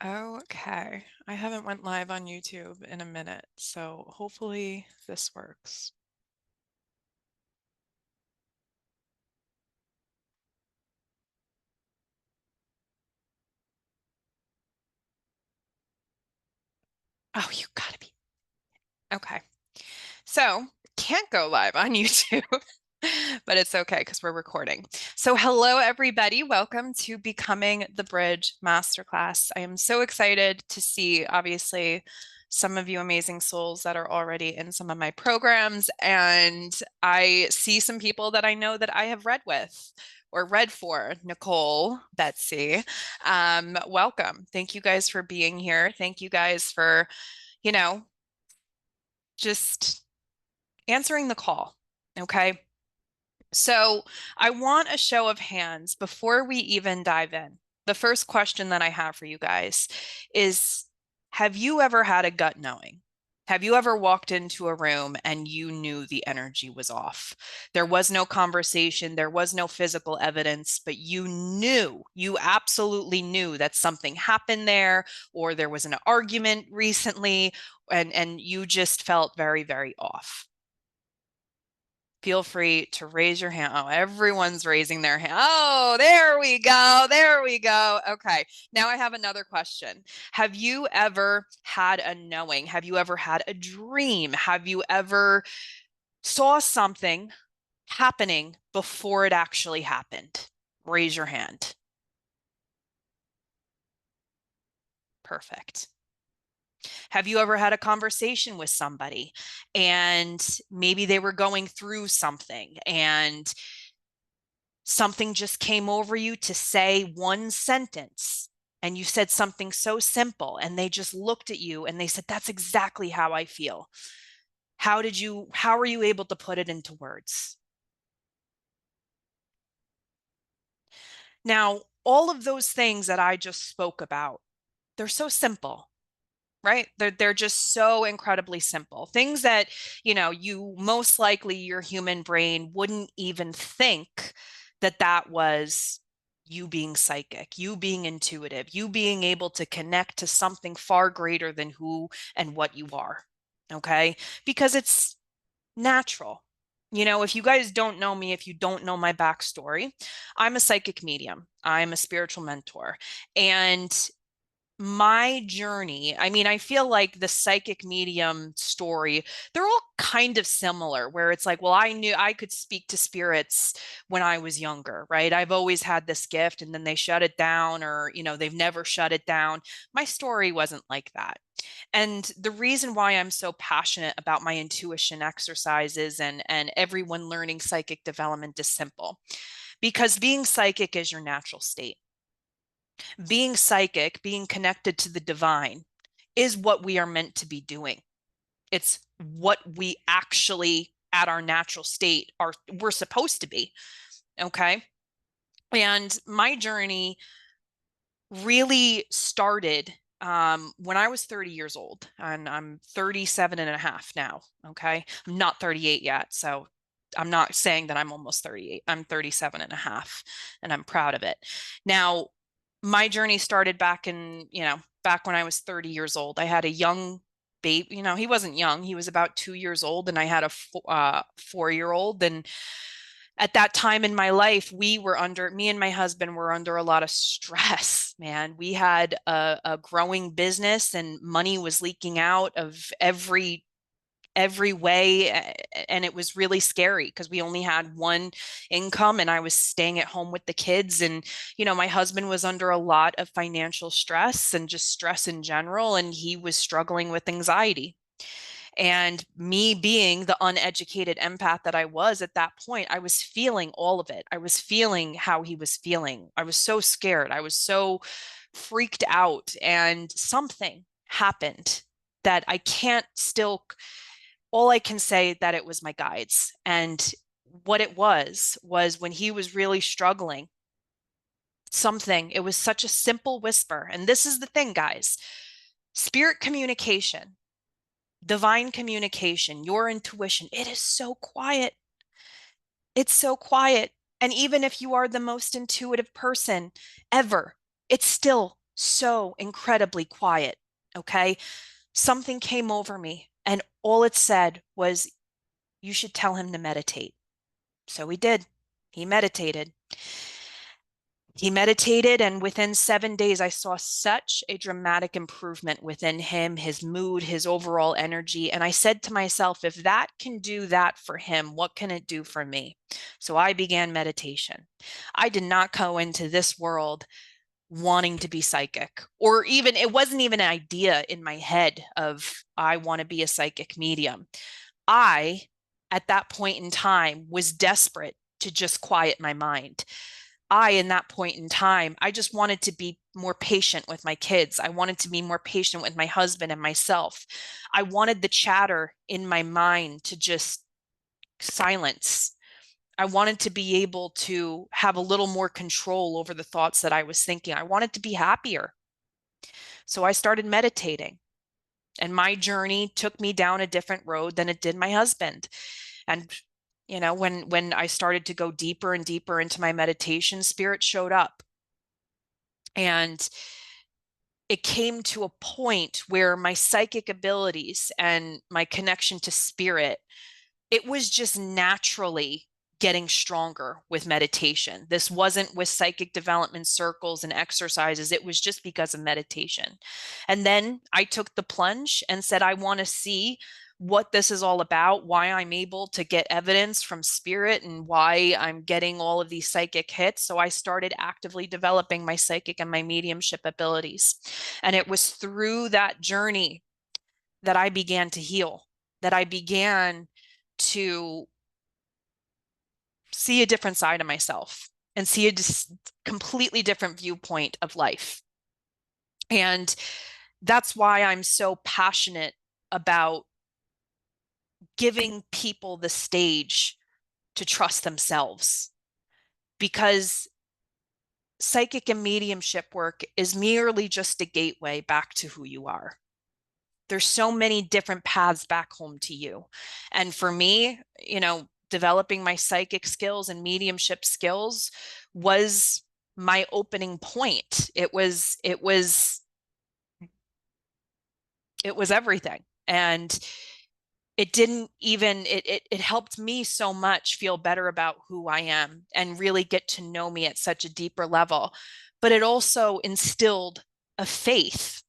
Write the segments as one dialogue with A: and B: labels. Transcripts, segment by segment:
A: Okay, I haven't went live on YouTube in a minute, so hopefully this works. Oh, you gotta be. Okay, so can't go live on YouTube, but it's okay because we're recording. So hello, everybody. Welcome to Becoming the Bridge Masterclass. I am so excited to see, obviously, some of you amazing souls that are already in some of my programs. And I see some people that I know that I have read with or read for. Nicole, Betsy, welcome. Thank you guys for being here. Thank you guys for, you know, just answering the call. Okay. So I want a show of hands before we even dive in. The first question that I have for you guys is, have you ever had a gut knowing? Have you ever walked into a room and you knew the energy was off? There was no conversation, there was no physical evidence, but you absolutely knew that something happened there, or there was an argument recently, and you just felt very, very off. Feel free to raise your hand. Oh, everyone's raising their hand. Oh, there we go. There we go. Okay. Now I have another question. Have you ever had a knowing? Have you ever had a dream? Have you ever saw something happening before it actually happened? Raise your hand. Perfect. Have you ever had a conversation with somebody and maybe they were going through something and something just came over you to say one sentence and you said something so simple and they just looked at you and they said, that's exactly how I feel. How are you able to put it into words? Now, all of those things that I just spoke about, they're so simple, right? They're just so incredibly simple. Things that, you most likely your human brain wouldn't even think that that was you being psychic, you being intuitive, you being able to connect to something far greater than who and what you are. Okay? Because it's natural. If you guys don't know me, if you don't know my backstory, I'm a psychic medium. I'm a spiritual mentor. And my journey, I mean, I feel like the psychic medium story, they're all kind of similar, where it's like, well, I knew I could speak to spirits when I was younger, right? I've always had this gift and then they shut it down, or, they've never shut it down. My story wasn't like that. And the reason why I'm so passionate about my intuition exercises and everyone learning psychic development is simple, because being psychic is your natural state. Being psychic, being connected to the divine, is what we are meant to be doing. It's what we actually, at our natural state, we're supposed to be. Okay. And my journey really started when I was 30 years old, and I'm 37 and a half now. Okay. I'm not 38 yet. So I'm not saying that I'm almost 38. I'm 37 and a half, and I'm proud of it. Now, my journey started back when I was 30 years old. I had a young baby. He wasn't young. He was about 2 years old, and I had a 4-year-old. And at that time in my life, me and my husband were under a lot of stress, man. We had a growing business and money was leaking out of every way, and it was really scary because we only had one income and I was staying at home with the kids. And my husband was under a lot of financial stress and just stress in general, and he was struggling with anxiety. And me being the uneducated empath that I was at that point, I was feeling all of it. I was feeling how he was feeling. I was so scared. I was so freaked out. And something happened that I can't still, all I can say that it was my guides. And what it was when he was really struggling, it was such a simple whisper. And this is the thing, guys, spirit communication, divine communication, your intuition, it is so quiet. It's so quiet. And even if you are the most intuitive person ever, it's still so incredibly quiet. Okay. Something came over me, and all it said was, you should tell him to meditate. So he did. He meditated. He meditated, and within 7 days, I saw such a dramatic improvement within him, his mood, his overall energy. And I said to myself, if that can do that for him, what can it do for me? So I began meditation. I did not go into this world wanting to be psychic, or even, it wasn't even an idea in my head of, I want to be a psychic medium. I, at that point in time, was desperate to just quiet my mind. In that point in time, I just wanted to be more patient with my kids. I wanted to be more patient with my husband and myself. I wanted the chatter in my mind to just silence. I wanted to be able to have a little more control over the thoughts that I was thinking. I wanted to be happier. So I started meditating, and my journey took me down a different road than it did my husband. And when I started to go deeper and deeper into my meditation, spirit showed up. And it came to a point where my psychic abilities and my connection to spirit, it was just naturally getting stronger with meditation. This wasn't with psychic development circles and exercises. It was just because of meditation. And then I took the plunge and said, I want to see what this is all about, why I'm able to get evidence from spirit, and why I'm getting all of these psychic hits. So I started actively developing my psychic and my mediumship abilities. And it was through that journey that I began to heal, that I began to see a different side of myself and see a completely different viewpoint of life. And that's why I'm so passionate about giving people the stage to trust themselves, because psychic and mediumship work is merely just a gateway back to who you are. There's so many different paths back home to you. And for me, developing my psychic skills and mediumship skills was my opening point. It was everything. And it helped me so much feel better about who I am and really get to know me at such a deeper level. But it also instilled a faith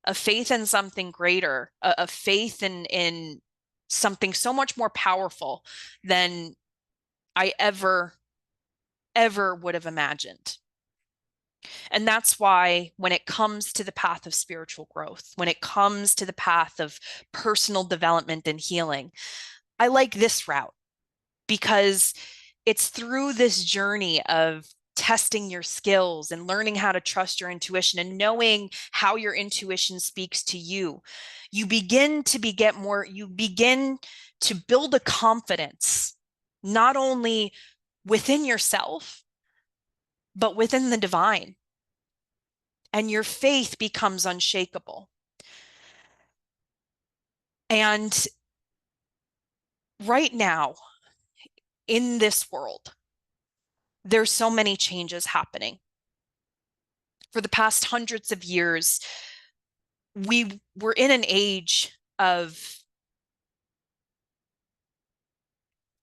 A: in something greater, a faith in something so much more powerful than I ever would have imagined. And that's why when it comes to the path of spiritual growth, when it comes to the path of personal development and healing, I like this route, because it's through this journey of testing your skills and learning how to trust your intuition and knowing how your intuition speaks to you. You begin to build a confidence, not only within yourself, but within the divine. And your faith becomes unshakable. And right now, in this world, there's so many changes happening. For the past hundreds of years, we were in an age of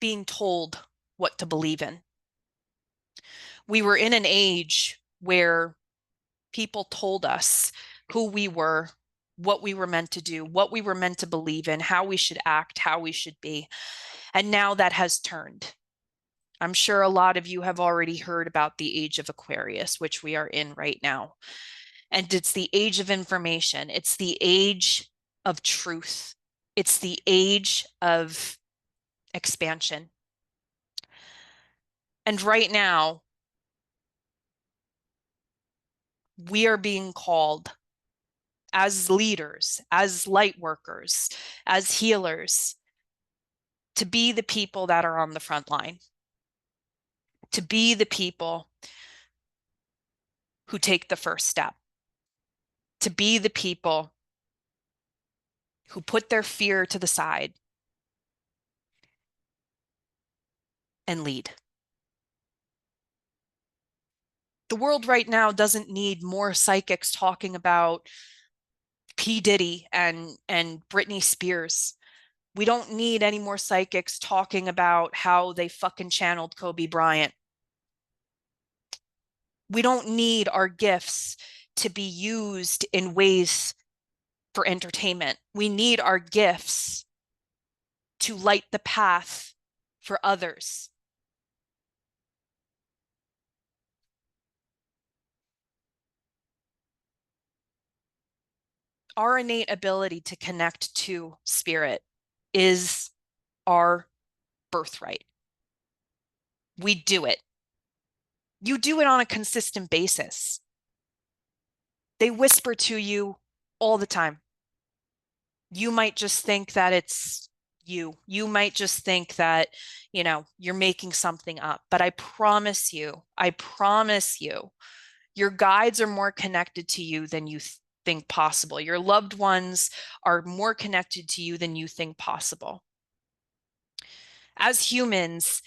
A: being told what to believe in. We were in an age where people told us who we were, what we were meant to do, what we were meant to believe in, how we should act, how we should be. And now that has turned. I'm sure a lot of you have already heard about the age of Aquarius, which we are in right now. And it's the age of information. It's the age of truth. It's the age of expansion. And right now, we are being called as leaders, as light workers, as healers, to be the people that are on the front line, to be the people who take the first step, to be the people who put their fear to the side and lead. The world right now doesn't need more psychics talking about P. Diddy and Britney Spears. We don't need any more psychics talking about how they fucking channeled Kobe Bryant. We don't need our gifts to be used in ways for entertainment. We need our gifts to light the path for others. Our innate ability to connect to spirit is our birthright. We do it. You do it on a consistent basis. They whisper to you all the time. You might just think that it's you. You might just think that, you're making something up. But I promise you, your guides are more connected to you than you think possible. Your loved ones are more connected to you than you think possible. As humans,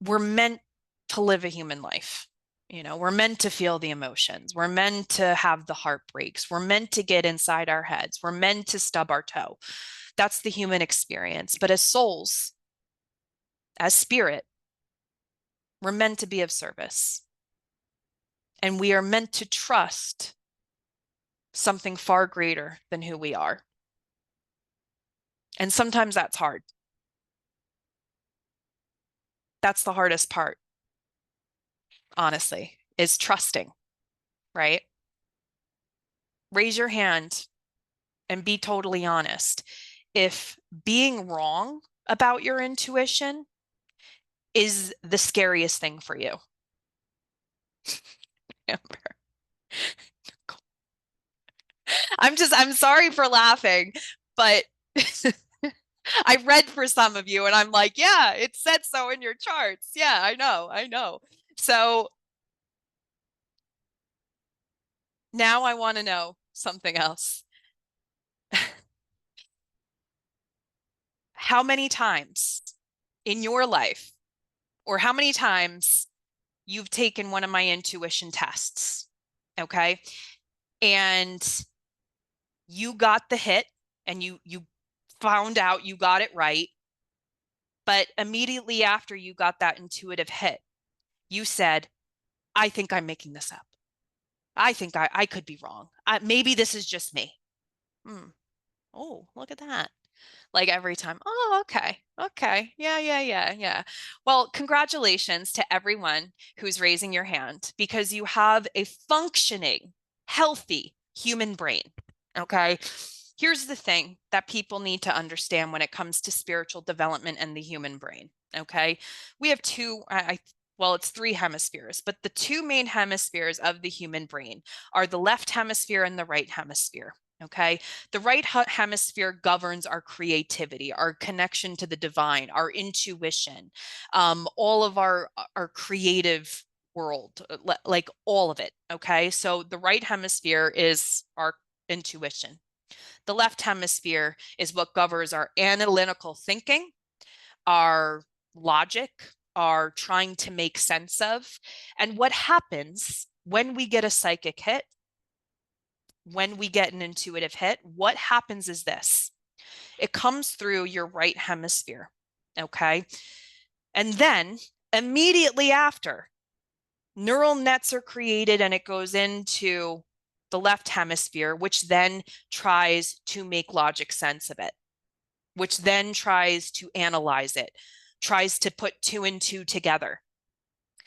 A: we're meant to live a human life. We're meant to feel the emotions. We're meant to have the heartbreaks. We're meant to get inside our heads. We're meant to stub our toe. That's the human experience. But as souls, as spirit, we're meant to be of service. And we are meant to trust something far greater than who we are. And sometimes that's hard. That's the hardest part, honestly, is trusting, right? Raise your hand and be totally honest. If being wrong about your intuition is the scariest thing for you. I'm sorry for laughing, but I read for some of you and I'm like, yeah, it said so in your charts. Yeah, I know. So now I want to know something else. How many times in your life, or how many times you've taken one of my intuition tests, okay? And you got the hit and you found out you got it right. But immediately after you got that intuitive hit, you said, I think I'm making this up. I think I could be wrong. Maybe this is just me. Oh, look at that. Like every time. Oh, okay. Okay. Yeah. Well, congratulations to everyone who's raising your hand because you have a functioning, healthy human brain. Okay. Here's the thing that people need to understand when it comes to spiritual development and the human brain. Okay. We have it's three hemispheres, but the two main hemispheres of the human brain are the left hemisphere and the right hemisphere. Okay. The right hemisphere governs our creativity, our connection to the divine, our intuition, all of our creative world, like all of it. Okay. So the right hemisphere is our intuition. The left hemisphere is what governs our analytical thinking, our logic, our trying to make sense of. And what happens when we get a psychic hit, when we get an intuitive hit, what happens is this. It comes through your right hemisphere, okay? And then immediately after, neural nets are created and it goes into the left hemisphere, which then tries to make logic sense of it, which then tries to analyze it, tries to put two and two together.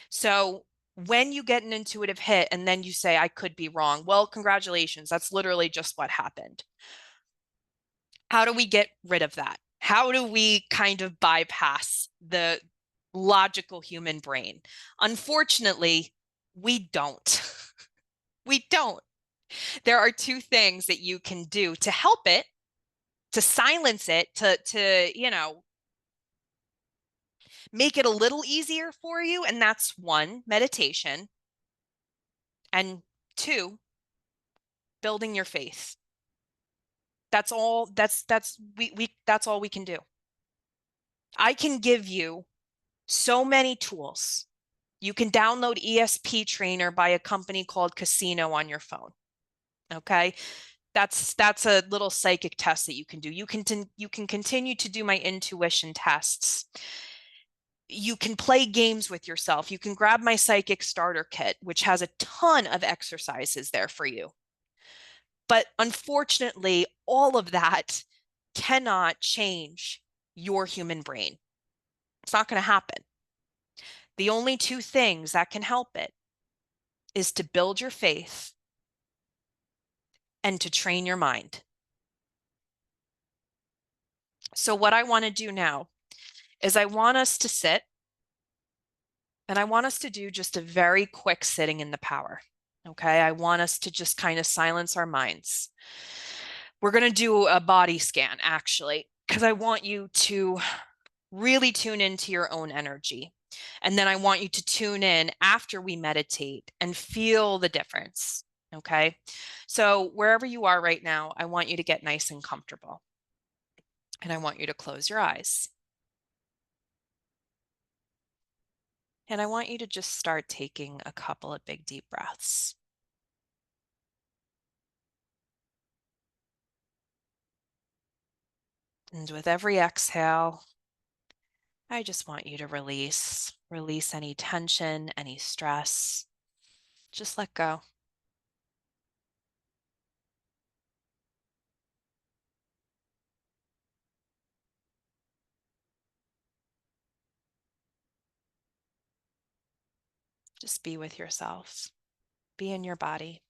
A: So when you get an intuitive hit and then you say, I could be wrong, well, congratulations. That's literally just what happened. How do we get rid of that? How do we kind of bypass the logical human brain? Unfortunately, we don't. We don't. There are two things that you can do to help it, to silence it, to make it a little easier for you. And that's one, meditation. And two, building your faith. That's all that's all we can do. I can give you so many tools You can download ESP Trainer by a company called Casino on your phone. Okay. That's a little psychic test that you can do. You can continue to do my intuition tests. You can play games with yourself. You can grab my psychic starter kit, which has a ton of exercises there for you. But unfortunately, all of that cannot change your human brain. It's not going to happen. The only two things that can help it is to build your faith and to train your mind. So what I want to do now is I want us to sit, and I want us to do just a very quick sitting in the power. Okay. I want us to just kind of silence our minds. We're going to do a body scan actually, because I want you to really tune into your own energy. And then I want you to tune in after we meditate and feel the difference. Okay. So wherever you are right now, I want you to get nice and comfortable. And I want you to close your eyes. And I want you to just start taking a couple of big deep breaths. And with every exhale, I just want you to release any tension, any stress. Just let go. Just be with yourself. Be in your body.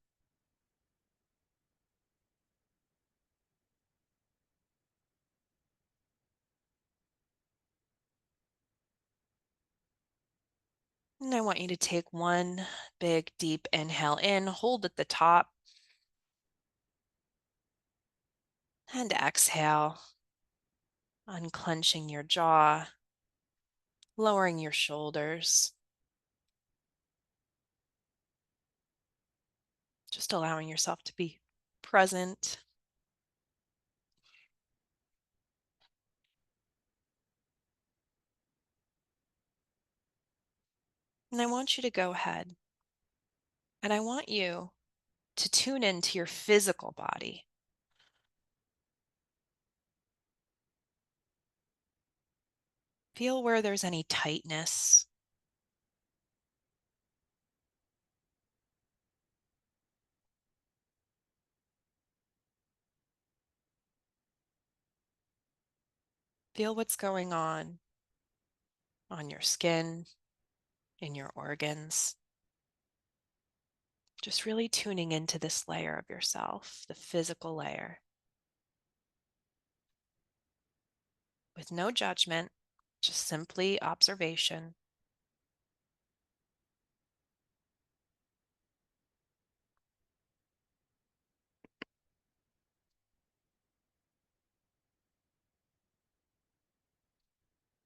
A: And I want you to take one big deep inhale in, hold at the top, and exhale, unclenching your jaw, lowering your shoulders, just allowing yourself to be present. And I want you to go ahead and I want you to tune into your physical body. Feel where there's any tightness. Feel what's going on your skin, in your organs. Just really tuning into this layer of yourself, the physical layer, with no judgment, just simply observation.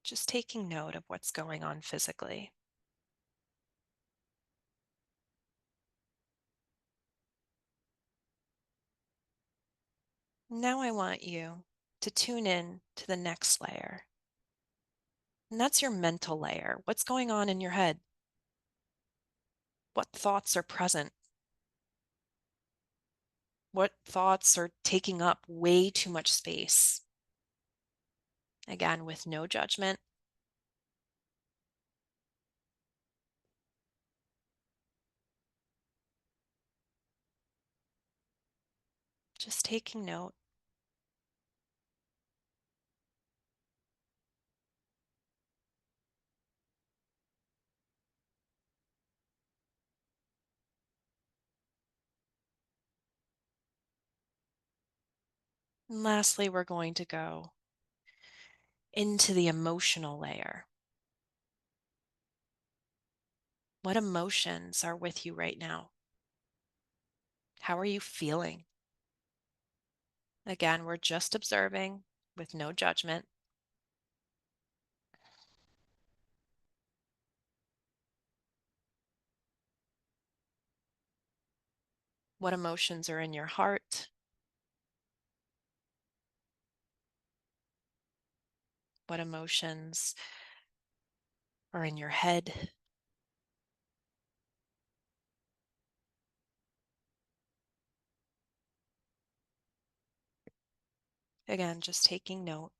A: Just taking note of what's going on physically. Now I want you to tune in to the next layer. And that's your mental layer. What's going on in your head? What thoughts are present? What thoughts are taking up way too much space? Again, with no judgment. Just taking note. And lastly, we're going to go into the emotional layer. What emotions are with you right now? How are you feeling? Again, we're just observing with no judgment. What emotions are in your heart? What emotions are in your head? Again, just taking note,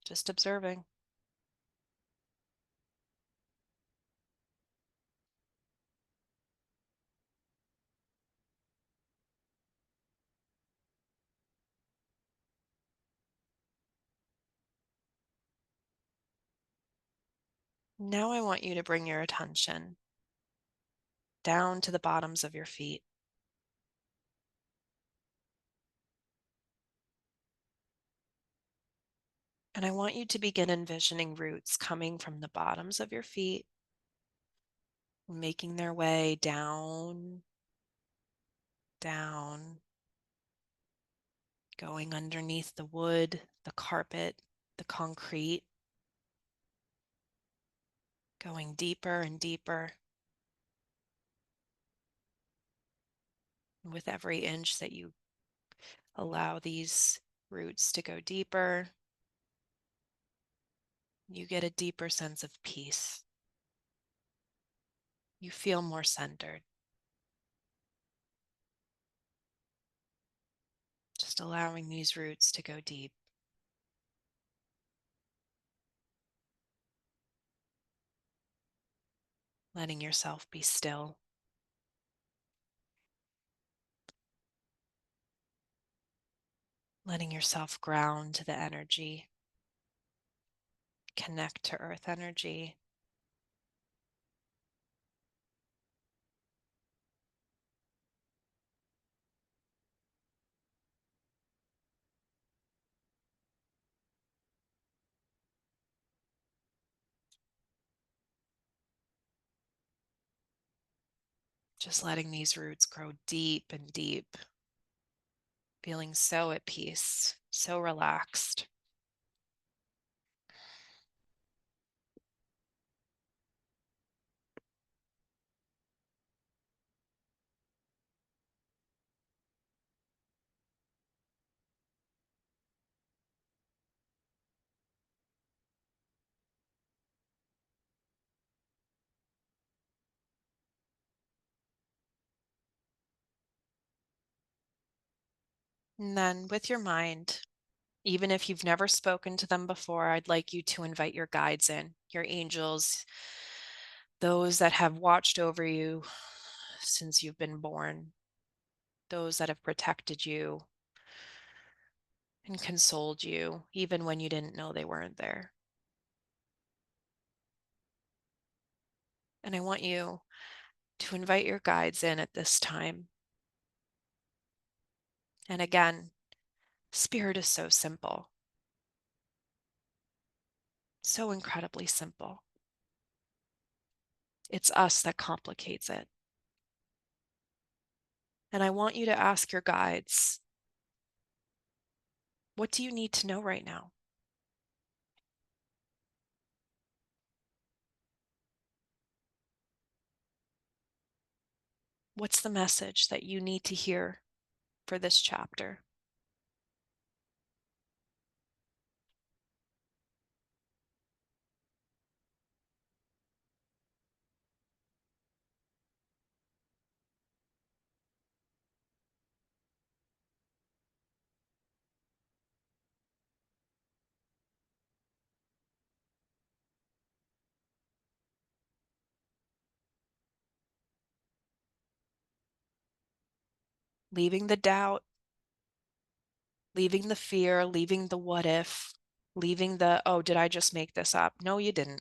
A: just observing. Now I want you to bring your attention down to the bottoms of your feet. And I want you to begin envisioning roots coming from the bottoms of your feet, making their way down, down, going underneath the wood, the carpet, the concrete, going deeper and deeper. With every inch that you allow these roots to go deeper, you get a deeper sense of peace. You feel more centered. Just allowing these roots to go deep. Letting yourself be still. Letting yourself ground to the energy. Connect to earth energy. Just letting these roots grow deep and deep. Feeling so at peace, so relaxed. And then with your mind, even if you've never spoken to them before, I'd like you to invite your guides in, your angels, those that have watched over you since you've been born, those that have protected you and consoled you, even when you didn't know they weren't there. And I want you to invite your guides in at this time. And again, spirit is so simple, so incredibly simple. It's us that complicates it. And I want you to ask your guides, what do you need to know right now? What's the message that you need to hear for this chapter? Leaving the doubt, leaving the fear, leaving the what if, leaving the, oh, did I just make this up? No, you didn't.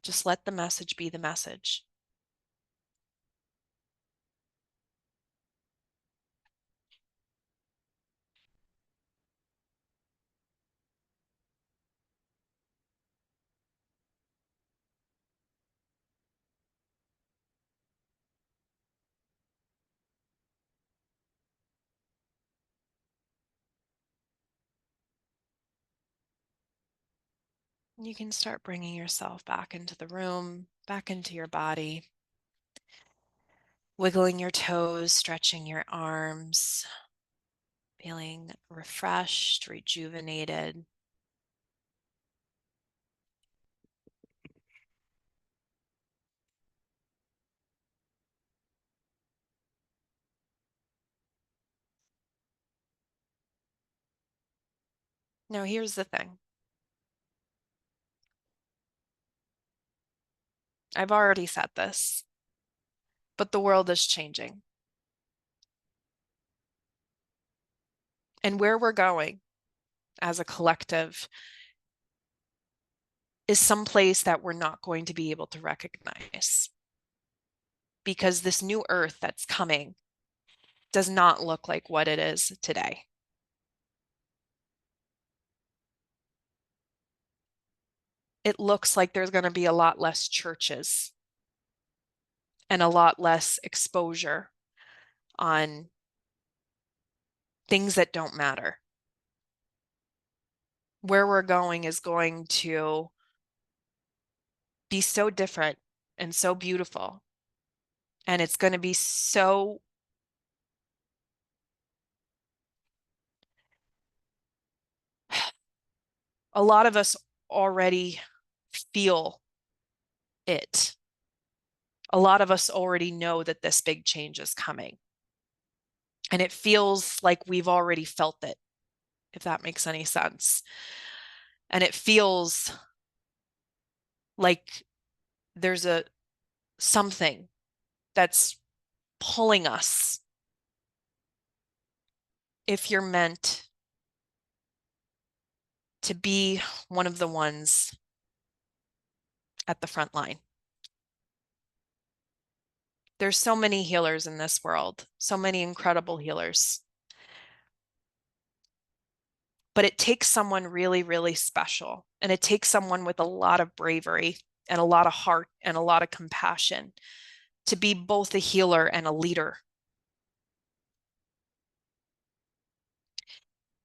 A: Just let the message be the message. You can start bringing yourself back into the room, back into your body, wiggling your toes, stretching your arms, feeling refreshed, rejuvenated. Now, here's the thing. I've already said this, but the world is changing. And where we're going as a collective is someplace that we're not going to be able to recognize. Because this new earth that's coming does not look like what it is today. It looks like there's going to be a lot less churches and a lot less exposure on things that don't matter. Where we're going is going to be so different and so beautiful. And it's going to be so a lot of us already feel it. A lot of us already know that this big change is coming. And it feels like we've already felt it, if that makes any sense. And it feels like there's a something that's pulling us if you're meant to be one of the ones at the front line. There's so many healers in this world, so many incredible healers. But it takes someone really, really special. And it takes someone with a lot of bravery and a lot of heart and a lot of compassion to be both a healer and a leader.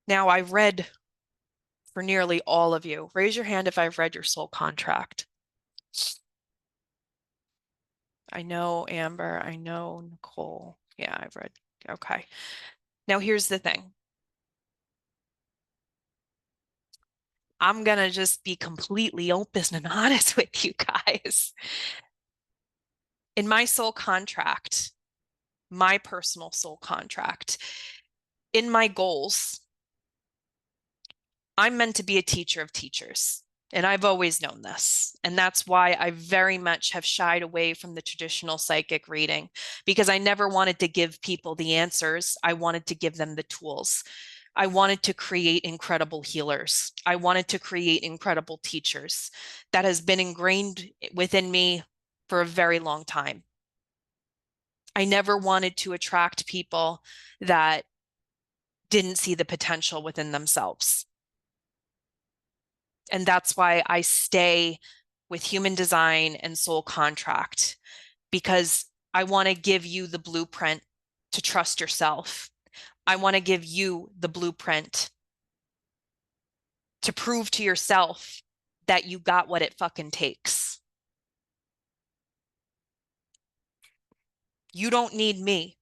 A: Now, I read for nearly all of you. Raise your hand if I've read your soul contract. I know Amber, I know Nicole. Yeah, I've read. Okay. Now, here's the thing. I'm going to just be completely open and honest with you guys. In my soul contract, my personal soul contract, in my goals, I'm meant to be a teacher of teachers. And I've always known this. And that's why I very much have shied away from the traditional psychic reading, because I never wanted to give people the answers. I wanted to give them the tools. I wanted to create incredible healers. I wanted to create incredible teachers. That has been ingrained within me for a very long time. I never wanted to attract people that didn't see the potential within themselves. And that's why I stay with human design and soul contract, because I want to give you the blueprint to trust yourself. I want to give you the blueprint to prove to yourself that you got what it fucking takes. You don't need me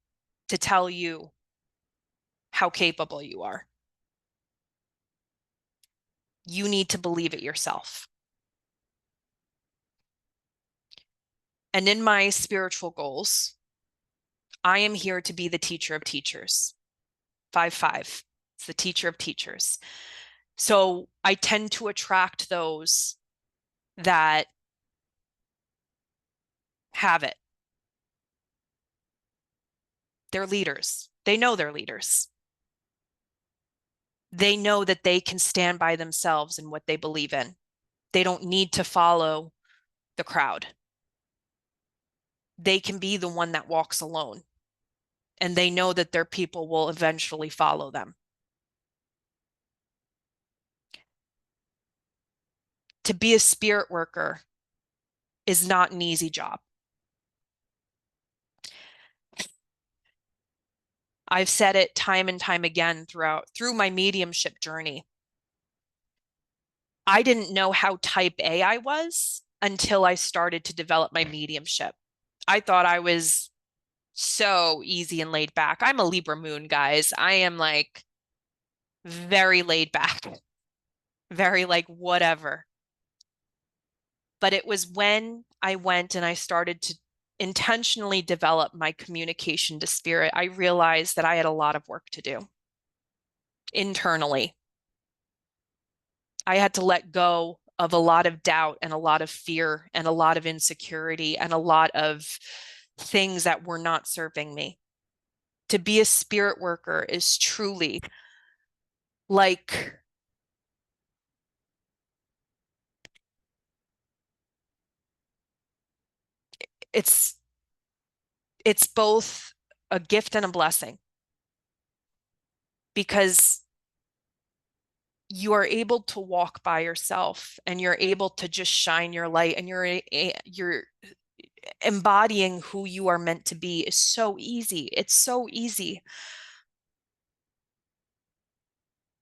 A: to tell you how capable you are. You need to believe it yourself. And in my spiritual goals, I am here to be the teacher of teachers. 5-5. It's the teacher of teachers. So I tend to attract those that have it. They're leaders. They know they're leaders. They know that they can stand by themselves in what they believe in. They don't need to follow the crowd. They can be the one that walks alone. And they know that their people will eventually follow them. To be a spirit worker is not an easy job. I've said it time and time again through my mediumship journey. I didn't know how type A I was until I started to develop my mediumship. I thought I was so easy and laid back. I'm a Libra moon, guys. I am like very laid back, very like whatever. But it was when I went and I started to intentionally develop my communication to spirit, I realized that I had a lot of work to do internally. I had to let go of a lot of doubt and a lot of fear and a lot of insecurity and a lot of things that were not serving me. To be a spirit worker is truly like it's it's both a gift and a blessing because you are able to walk by yourself and you're able to just shine your light and you're embodying who you are meant to be is so easy. It's so easy.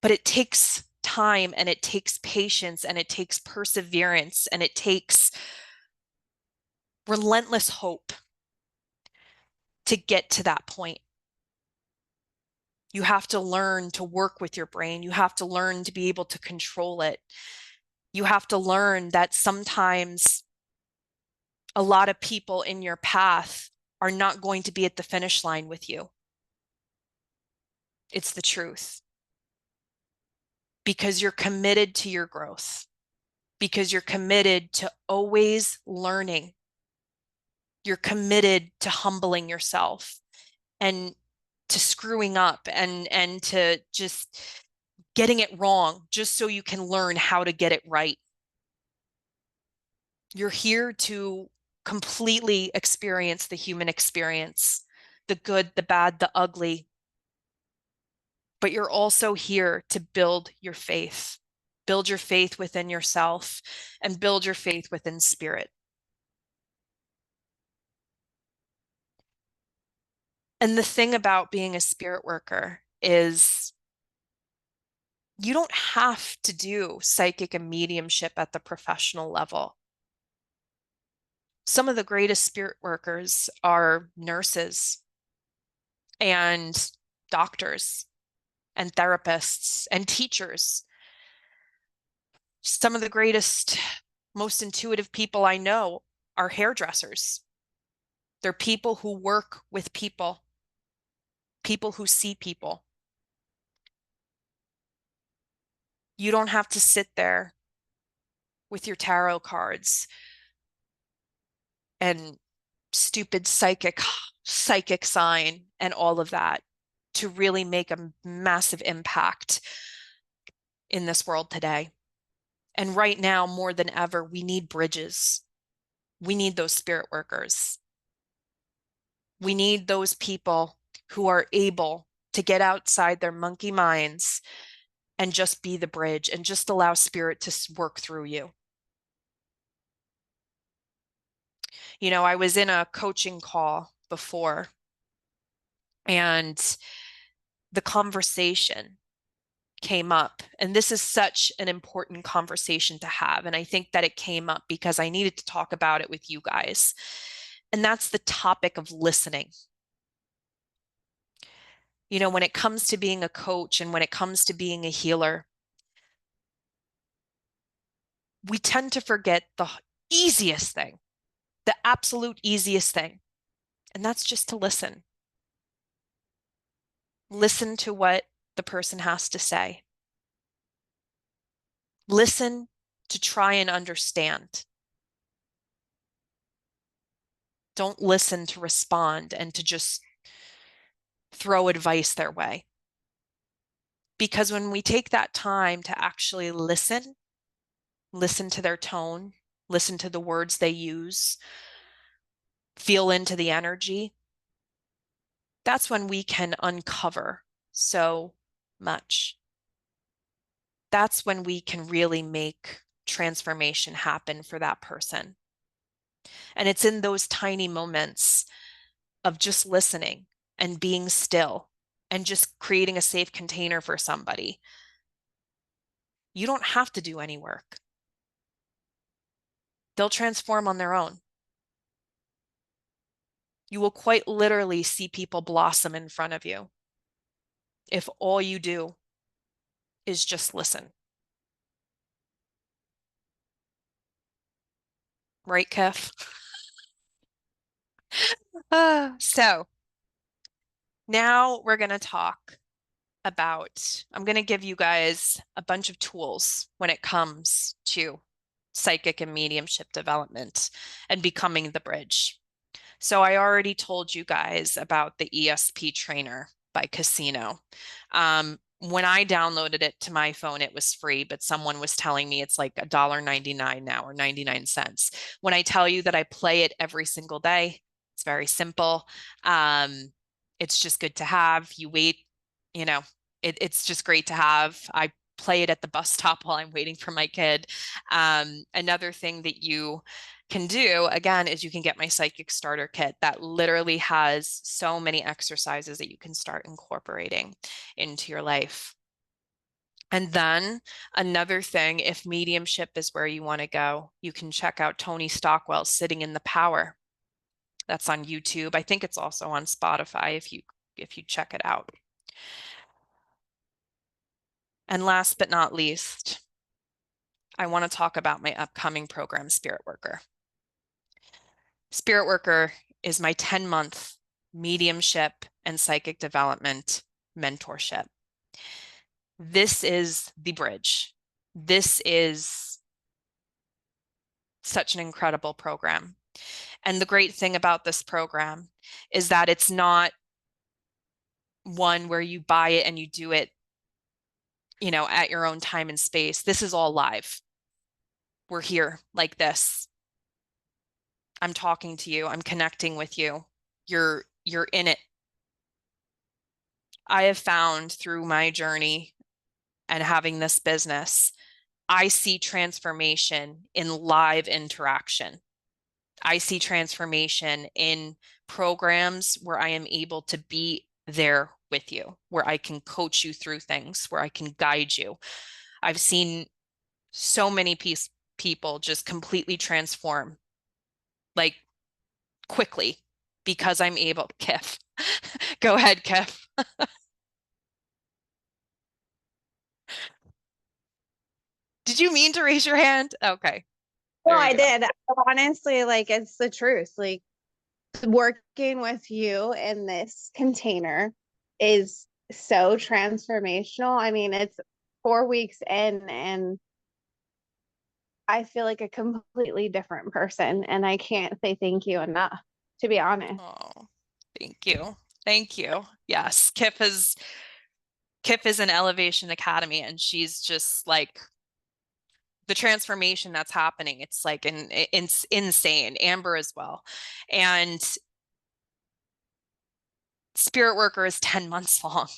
A: But it takes time and it takes patience and it takes perseverance and it takes relentless hope to get to that point. You have to learn to work with your brain. You have to learn to be able to control it. You have to learn that sometimes a lot of people in your path are not going to be at the finish line with you. It's the truth. Because you're committed to your growth, because you're committed to always learning. You're committed to humbling yourself and to screwing up and to just getting it wrong just so you can learn how to get it right. You're here to completely experience the human experience, the good, the bad, the ugly. But you're also here to build your faith within yourself, and build your faith within spirit. And the thing about being a spirit worker is you don't have to do psychic and mediumship at the professional level. Some of the greatest spirit workers are nurses and doctors and therapists and teachers. Some of the greatest, most intuitive people I know are hairdressers. They're people who work with people, people who see people. You don't have to sit there with your tarot cards and stupid psychic sign and all of that to really make a massive impact in this world today. And right now, more than ever, we need bridges. We need those spirit workers. We need those people who are able to get outside their monkey minds and just be the bridge and just allow spirit to work through you. You know, I was in a coaching call before, and the conversation came up. And this is such an important conversation to have. And I think that it came up because I needed to talk about it with you guys. And that's the topic of listening. You know, when it comes to being a coach and when it comes to being a healer, we tend to forget the easiest thing, the absolute easiest thing. And that's just to listen. Listen to what the person has to say. Listen to try and understand. Don't listen to respond and to just throw advice their way. Because when we take that time to actually listen, listen to their tone, listen to the words they use, feel into the energy, that's when we can uncover so much. That's when we can really make transformation happen for that person. And it's in those tiny moments of just listening and being still and just creating a safe container for somebody. You don't have to do any work. They'll transform on their own. You will quite literally see people blossom in front of you if all you do is just listen. Right, Kef? So now we're going to talk I'm going to give you guys a bunch of tools when it comes to psychic and mediumship development and becoming the bridge. So I already told you guys about the ESP trainer by Casino. When I downloaded it to my phone, it was free, but someone was telling me it's like $1.99 now or 99 cents. When I tell you that I play it every single day, it's very simple. It's just good to have. You wait, you know, it's just great to have. I play it at the bus stop while I'm waiting for my kid. Another thing that you can do, again, is you can get my psychic starter kit that literally has so many exercises that you can start incorporating into your life. And then another thing, if mediumship is where you want to go, you can check out Tony Stockwell's Sitting in the Power. That's on YouTube. I think it's also on Spotify if you check it out. And last but not least, I want to talk about my upcoming program, Spirit Worker. Spirit Worker is my 10-month mediumship and psychic development mentorship. This is the bridge. This is such an incredible program. And the great thing about this program is that it's not one where you buy it and you do it, at your own time and space. This is all live. We're here like this. I'm talking to you. I'm connecting with you. You're in it. I have found through my journey and having this business, I see transformation in live interaction. I see transformation in programs where I am able to be there with you, where I can coach you through things, where I can guide you. I've seen so many people just completely transform, like quickly, because I'm able. Kif, go ahead, Kif. Did you mean to raise your hand? Okay.
B: No, I did. Honestly, like it's the truth. Like working with you in this container is so transformational. I mean, it's 4 weeks in and I feel like a completely different person. And I can't say thank you enough, to be honest.
A: Oh, thank you. Thank you. Yes, Kif is an Elevation Academy, and she's just like the transformation that's happening. It's like it's insane. Amber as well. And Spirit Worker is 10 months long.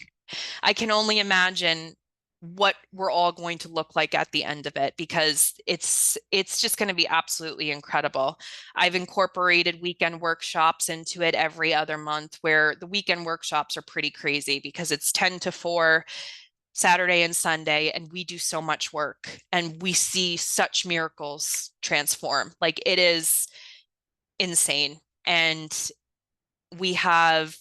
A: I can only imagine what we're all going to look like at the end of it, because it's just going to be absolutely incredible. I've incorporated weekend workshops into it every other month, where the weekend workshops are pretty crazy because it's 10 to 4 Saturday and Sunday, and we do so much work and we see such miracles transform. Like, it is insane. And we have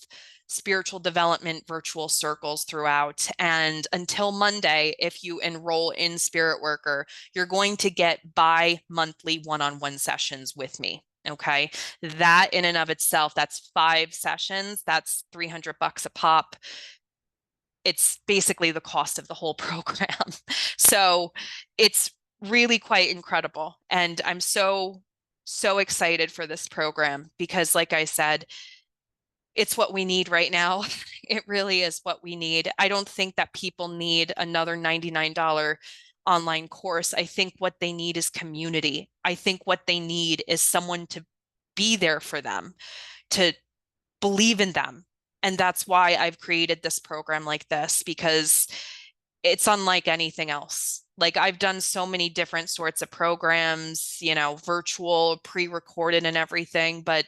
A: spiritual development virtual circles throughout. And until Monday, if you enroll in Spirit Worker, you're going to get bi-monthly one-on-one sessions with me. Okay. That in and of itself, that's 5 sessions. That's $300 a pop. It's basically the cost of the whole program. So it's really quite incredible. And I'm so excited for this program because, like I said, it's what we need right now. It really is what we need. I don't think that people need another $99 online course. I think what they need is community. I think what they need is someone to be there for them, to believe in them. And that's why I've created this program like this, because it's unlike anything else. Like, I've done so many different sorts of programs, virtual, pre-recorded and everything, but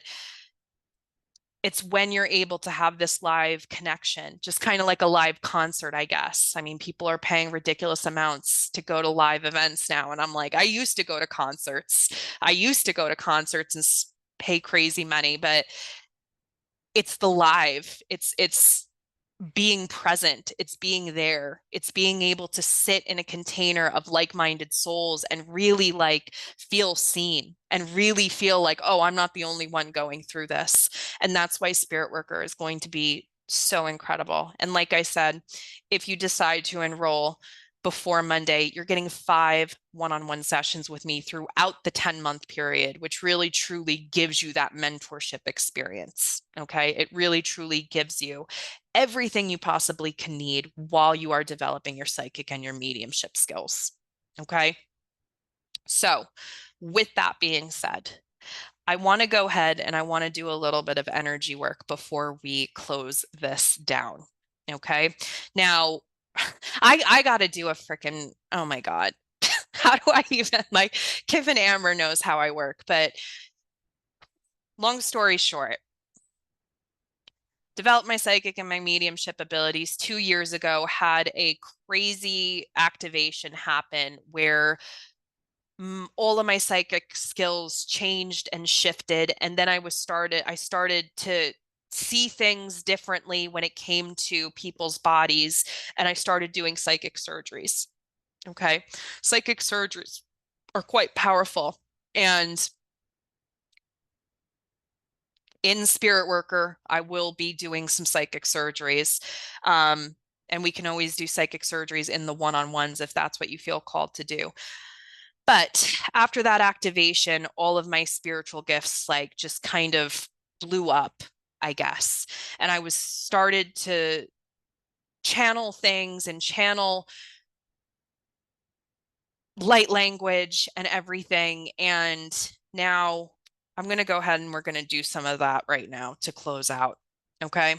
A: it's when you're able to have this live connection, just kind of like a live concert, I guess. I mean, people are paying ridiculous amounts to go to live events now. And I'm like, I used to go to concerts. And pay crazy money, but it's the live. It's being present. It's being there. It's being able to sit in a container of like-minded souls and really like feel seen and really feel like, oh, I'm not the only one going through this. And that's why Spirit Worker is going to be So incredible. And like I said, if you decide to enroll before Monday, you're getting 5 one-on-one sessions with me throughout the 10-month period, which really truly gives you that mentorship experience. Okay. It really truly gives you everything you possibly can need while you are developing your psychic and your mediumship skills. Okay. So, with that being said, I want to go ahead and I want to do a little bit of energy work before we close this down. Okay. Now, I got to do a freaking, oh my God. How do I even like Kevin Amber knows how I work, but long story short, developed my psychic and my mediumship abilities 2 years ago, had a crazy activation happen where all of my psychic skills changed and shifted. And then I started to see things differently when it came to people's bodies. And I started doing psychic surgeries. Okay. Psychic surgeries are quite powerful. And in Spirit Worker, I will be doing some psychic surgeries. And we can always do psychic surgeries in the one-on-ones if that's what you feel called to do. But after that activation, all of my spiritual gifts like just kind of blew up, I guess. And I was started to channel things and channel light language and everything. And now I'm going to go ahead and we're going to do some of that right now to close out. Okay.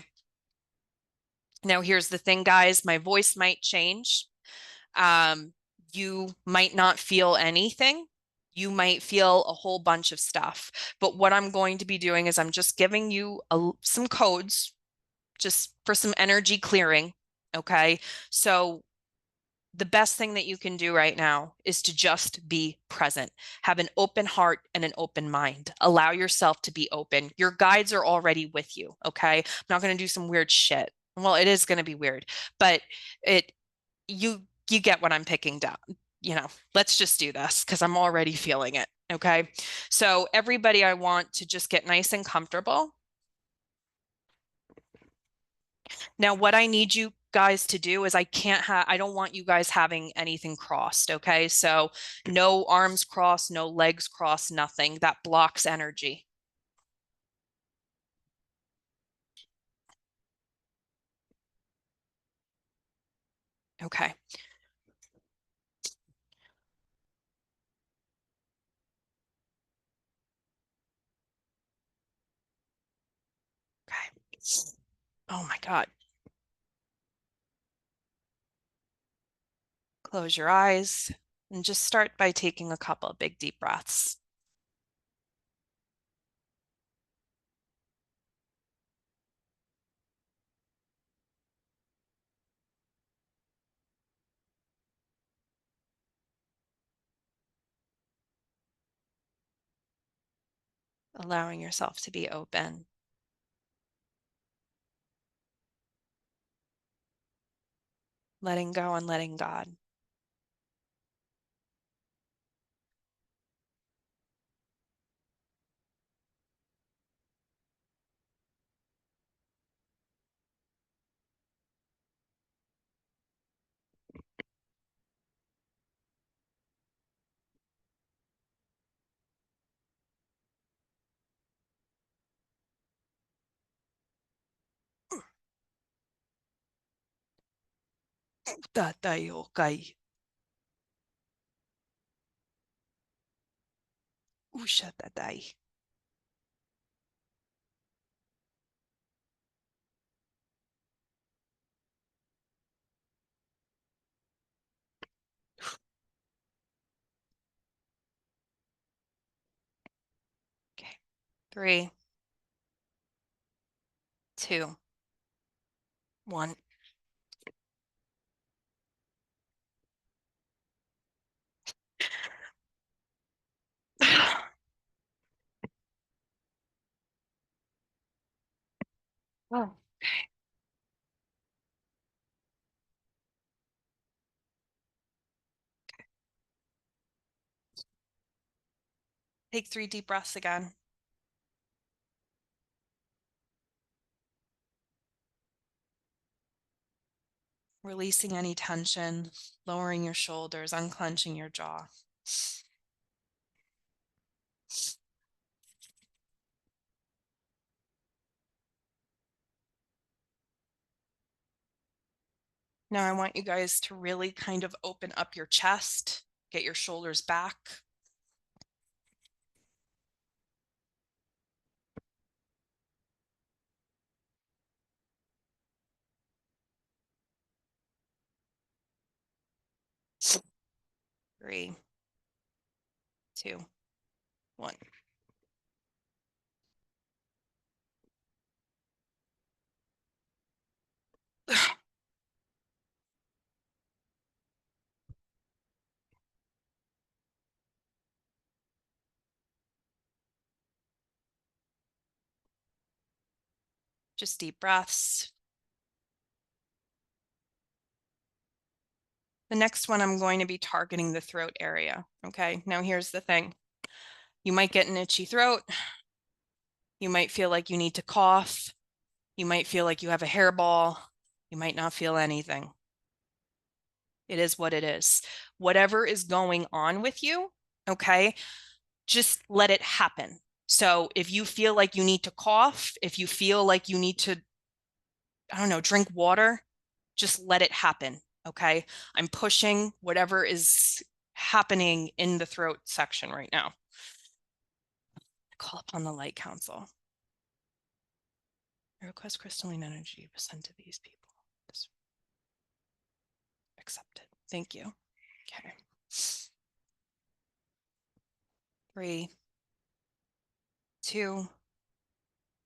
A: Now, here's the thing, guys, my voice might change. Um, you might not feel anything. You might feel a whole bunch of stuff. But what I'm going to be doing is I'm just giving you some codes just for some energy clearing. Okay. So the best thing that you can do right now is to just be present. Have an open heart and an open mind. Allow yourself to be open. Your guides are already with you. Okay. I'm not going to do some weird shit. Well, it is going to be weird, but it, you get what I'm picking down. Let's just do this because I'm already feeling it. Okay. So everybody, I want to just get nice and comfortable. Now, what I need you guys to do is I don't want you guys having anything crossed. Okay. So no arms crossed, no legs crossed, nothing that blocks energy. Okay. Okay. Oh my God. Close your eyes and just start by taking a couple of big deep breaths. Allowing yourself to be open. Letting go and letting God. Tatay okay. Usha tatay. Okay. 3, 2, 1. Oh. Take 3 deep breaths again. Releasing any tension, lowering your shoulders, unclenching your jaw. Now I want you guys to really kind of open up your chest, get your shoulders back. Three, two, one. Just deep breaths. The next one, I'm going to be targeting the throat area. Okay, now here's the thing. You might get an itchy throat. You might feel like you need to cough. You might feel like you have a hairball. You might not feel anything. It is what it is. Whatever is going on with you, okay, just let it happen. So if you feel like you need to cough, if you feel like you need to, I don't know, drink water, just let it happen. Okay. I'm pushing whatever is happening in the throat section right now. Call upon the light council. I request crystalline energy be sent to these people. Just accept it. Thank you. Okay. 3, 2,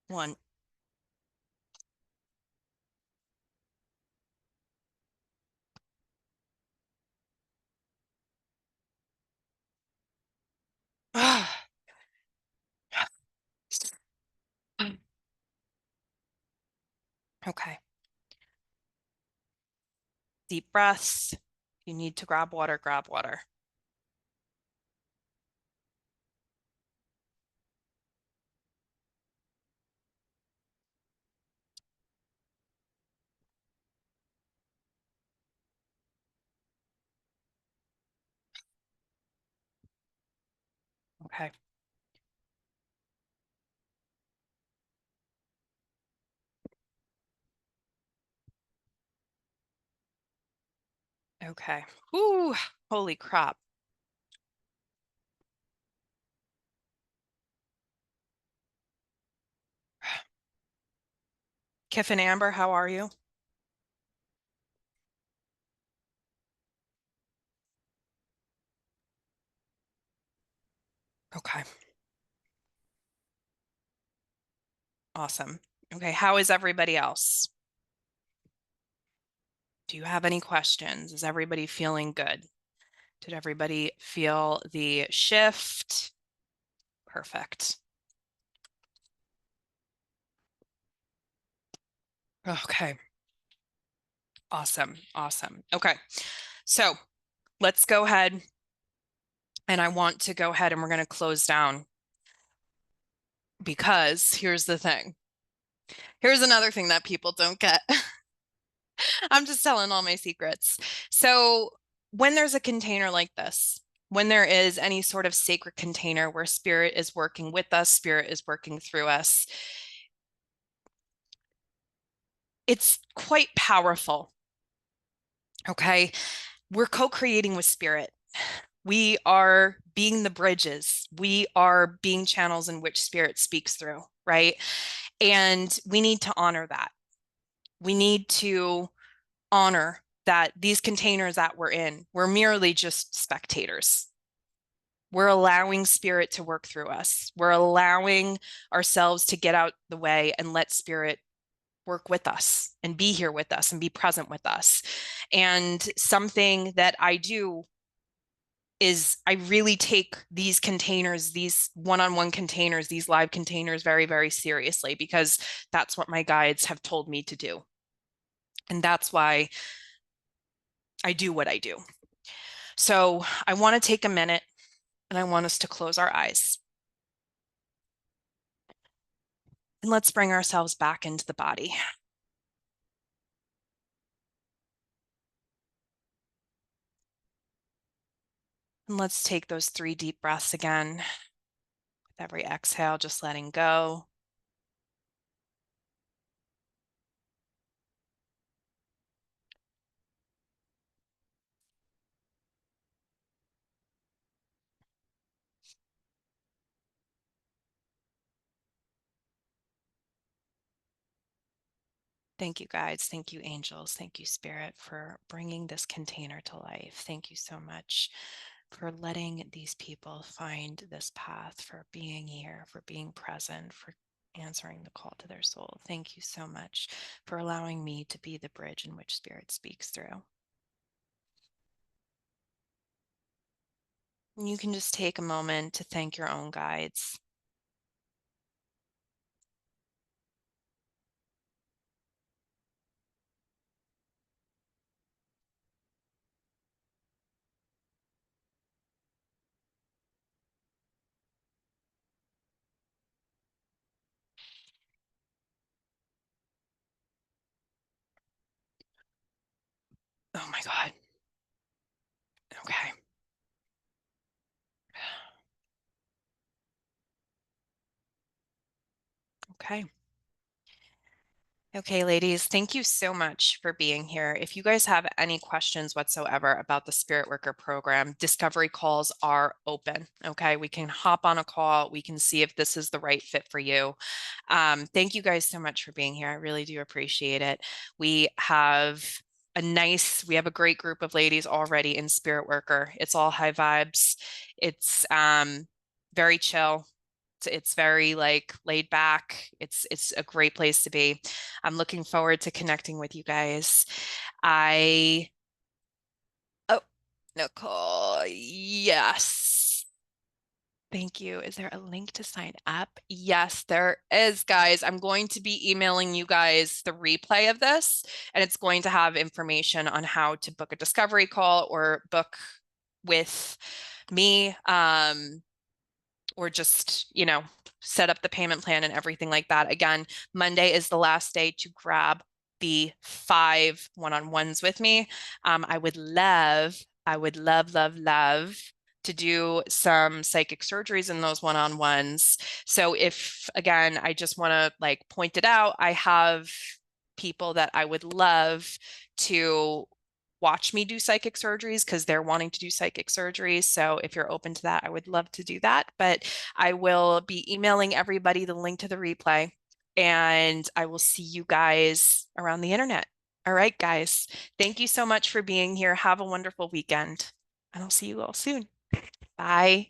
A: 1. Okay. Deep breaths. If you need to grab water, grab water. Okay. Okay. Ooh, holy crap. Kiff and Amber, how are you? Okay. Awesome. Okay. How is everybody else? Do you have any questions? Is everybody feeling good? Did everybody feel the shift? Perfect. Okay. Awesome. Awesome. Okay. So let's go ahead. And I want to go ahead and we're going to close down because here's the thing. Here's another thing that people don't get. I'm just telling all my secrets. So when there's a container like this, when there is any sort of sacred container where spirit is working with us, spirit is working through us, it's quite powerful. Okay. We're co-creating with spirit. We are being the bridges. We are being channels in which spirit speaks through, right? And we need to honor that. We need to honor that these containers that we're in, we're merely just spectators. We're allowing spirit to work through us. We're allowing ourselves to get out the way and let spirit work with us and be here with us and be present with us. And something that I do is I really take these containers, these one-on-one containers, these live containers very, very seriously because that's what my guides have told me to do. And that's why I do what I do. So I want to take a minute and I want us to close our eyes. And let's bring ourselves back into the body. And let's take those 3 deep breaths again. With every exhale, just letting go. Thank you, guides. Thank you, angels. Thank you, Spirit, for bringing this container to life. Thank you so much for letting these people find this path, for being here, for being present, for answering the call to their soul. Thank you so much for allowing me to be the bridge in which Spirit speaks through. And you can just take a moment to thank your own guides. Oh my God. Okay. Okay. Okay, ladies, thank you so much for being here. If you guys have any questions whatsoever about the Spirit Worker program, discovery calls are open. Okay, we can hop on a call. We can see if this is the right fit for you. Thank you guys so much for being here. I really do appreciate it. We have a great group of ladies already in Spirit Worker. It's all high vibes. It's very chill. It's very like laid back. It's a great place to be. I'm looking forward to connecting with you guys. I Oh, Nicole, yes. Thank you. Is there a link to sign up? Yes, there is, guys. I'm going to be emailing you guys the replay of this, and it's going to have information on how to book a discovery call or book with me. Or just, set up the payment plan and everything like that. Again, Monday is the last day to grab the 5 one-on-ones with me. I would love, love to do some psychic surgeries in those one-on-ones. So if, again, I just want to like point it out, I have people that I would love to watch me do psychic surgeries because they're wanting to do psychic surgeries. So if you're open to that, I would love to do that. But I will be emailing everybody the link to the replay, and I will see you guys around the internet. All right, guys. Thank you so much for being here. Have a wonderful weekend, and I'll see you all soon. Bye.